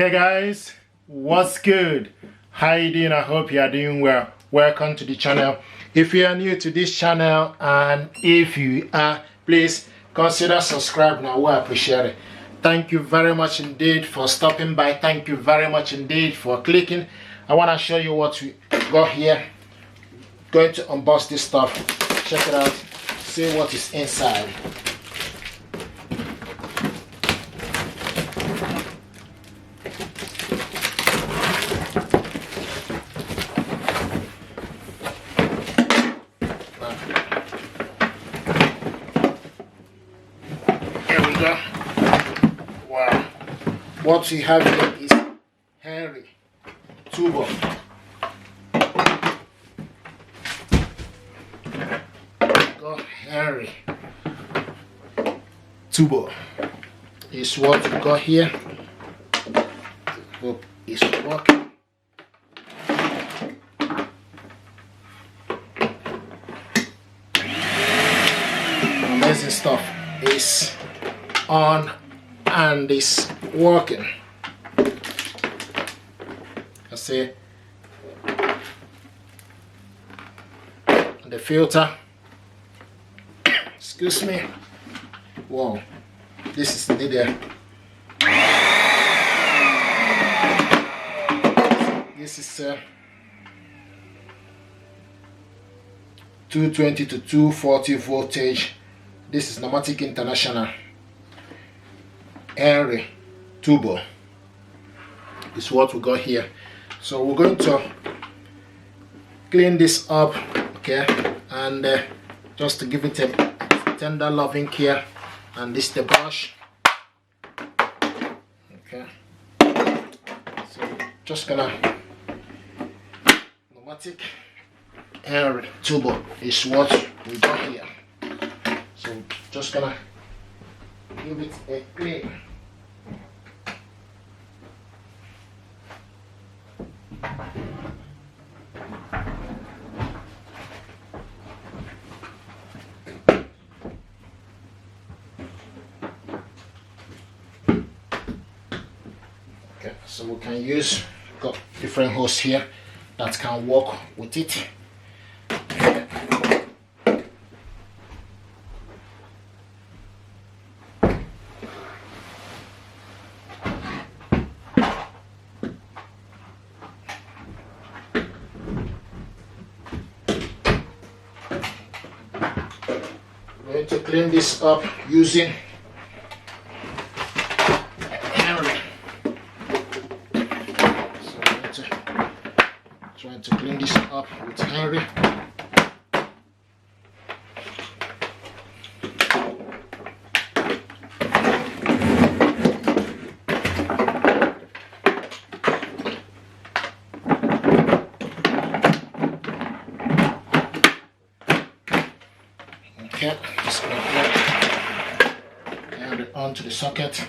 Hey guys, what's good? How you doing? I hope you are doing well. Welcome to the channel. If you are new to this channel, and if you are, please consider subscribing. I will appreciate it. Thank you very much indeed for stopping by. Thank you very much indeed for clicking. I want to show you what we got here. Going to unbox this stuff. Check it out. See what is inside. Wow, what we have here is Henry Tuber. Got Henry Tuber is what we got here. Hope it's working. Amazing stuff is on and is working. I see the filter. Excuse me. Wow, this is indeed there. This is 220 to 240 voltage. This is NUMATIC International Henry Tuber is what we got here. So we're going to clean this up, okay, and just to give it a tender loving care. And this is the brush, okay. So just gonna NUMATIC Henry Tuber is what we got here. So just gonna give it a clean. Okay, so we can use, got different hoses here that can work with it. Going to clean this up using Henry. So I'm going to try to clean this up with Henry. Okay, just going to plug it onto the socket.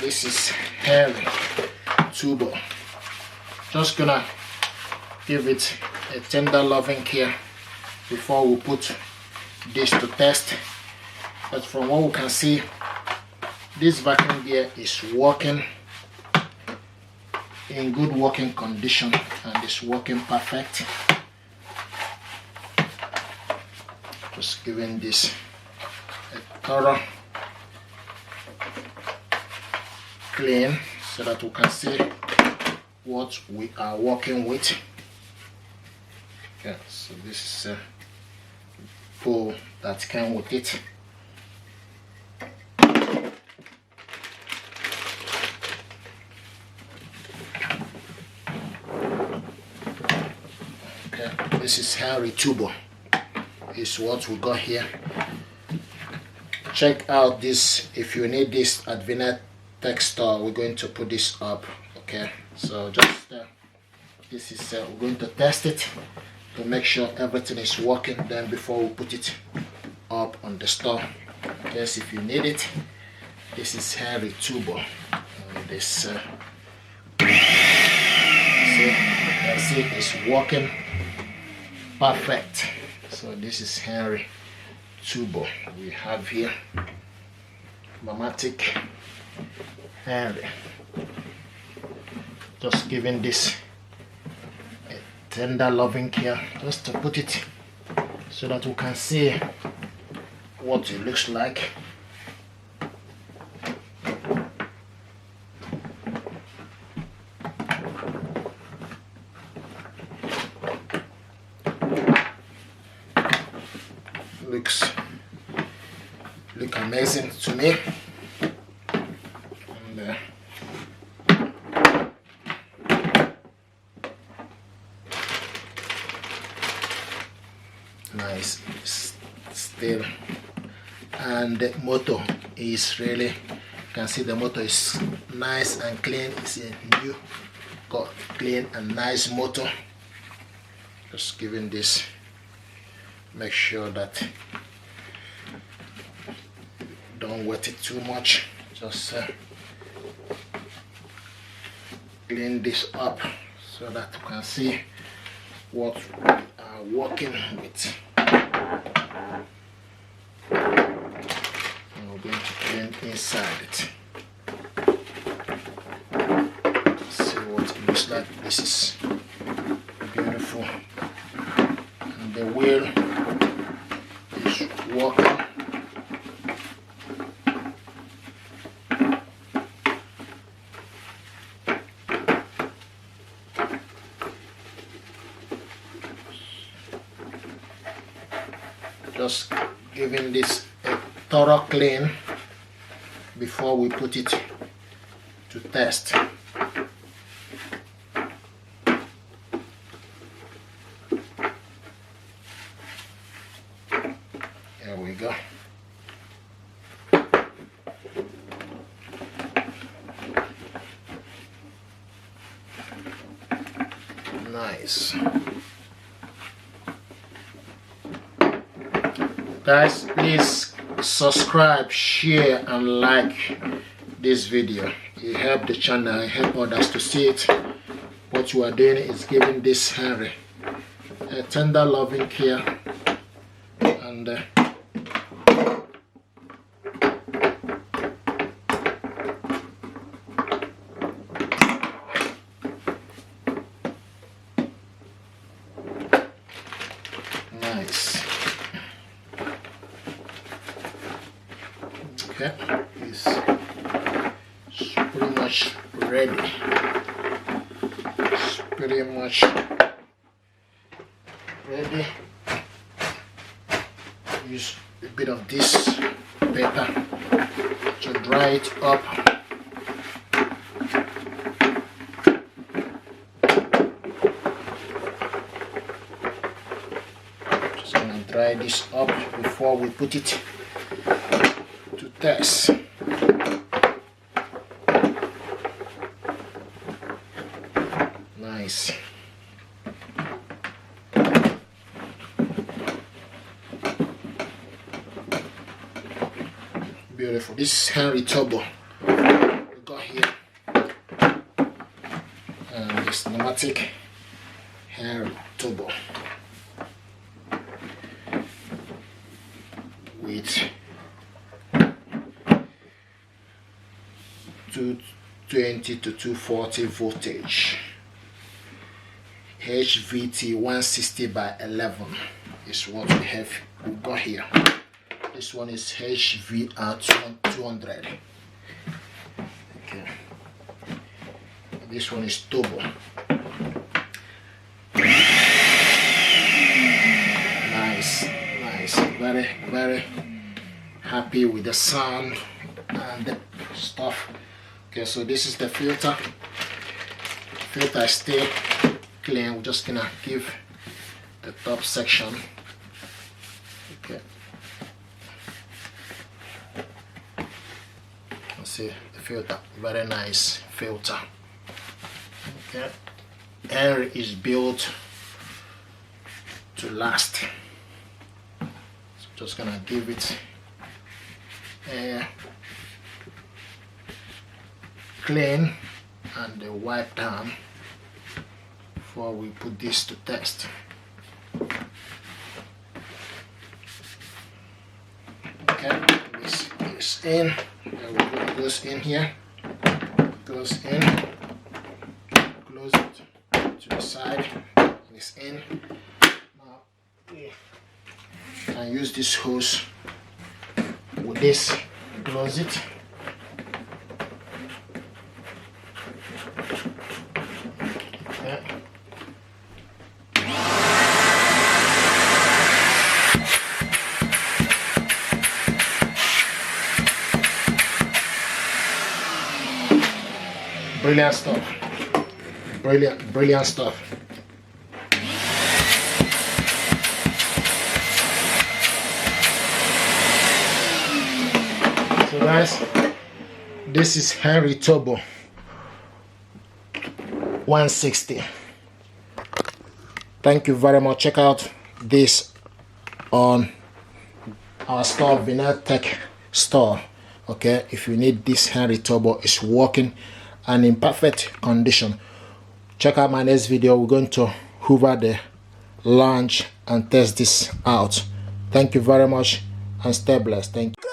This is Henry Turbo. Just gonna give it a tender loving care before we put this to test. But from what we can see, this vacuum gear is working in good working condition and is working perfect. Just giving this a thorough clean so that we can see what we are working with. Okay, so this is a pole that came with it. Okay, this is Henry Turbo. Is what we got here. Check out this if you need this at Vinet Tech Store. We're going to put this up. Okay, so just this is we're going to test it to make sure everything is working, then before we put it up on the store. Yes, if you need it, this is Henry Turbo. And this see, you can see it's working perfect. So this is Henry Turbo. We have here NUMATIC Henry. Just giving this a tender loving care, just to put it so that we can see what it looks like. Look amazing to me. And, nice still, and the motor is really, you can see the motor is nice and clean. It's a new, got clean and nice motor. Just giving this, make sure that don't wet it too much. Just clean this up so that you can see what we are working with. And we're going to clean inside it. See what it looks like. This is beautiful, and the wheel is working. Just giving this a thorough clean before we put it to test. There we go. Nice. Guys, please subscribe, share and like this video. It helps the channel, it helps others to see it. What you are doing is giving this Henry a tender loving care, and nice. Okay, it's pretty much ready. It's pretty much ready. Use a bit of this paper to dry it up. Just gonna dry this up before we put it to test. Nice. Beautiful. This is Henry Turbo. We got this pneumatic Henry turbo with 220 to 240 voltage. HVT160 by 11 is what we've got here. This one is HVR 200. Okay. This one is turbo. Nice. Very, very happy with the sound and the stuff. Okay, so this is the filter. Filter is still clean. We're just gonna give the top section. Okay. See the filter, very nice filter. Okay, air is built to last. So just gonna give it air, clean, and wipe down before we put this to test. Okay, this is in. Goes in here, goes in, close it to the side, it's in. Now we can use this hose with this, close it. Okay. Brilliant stuff. Brilliant stuff. So guys, this is Henry Turbo 160. Thank you very much. Check out this on our store, Vinyl Tech store. Okay, if you need this Henry Turbo, it's working and in perfect condition. Check out my next video. We're going to hoover the lounge and test this out. Thank you very much and stay blessed. Thank you.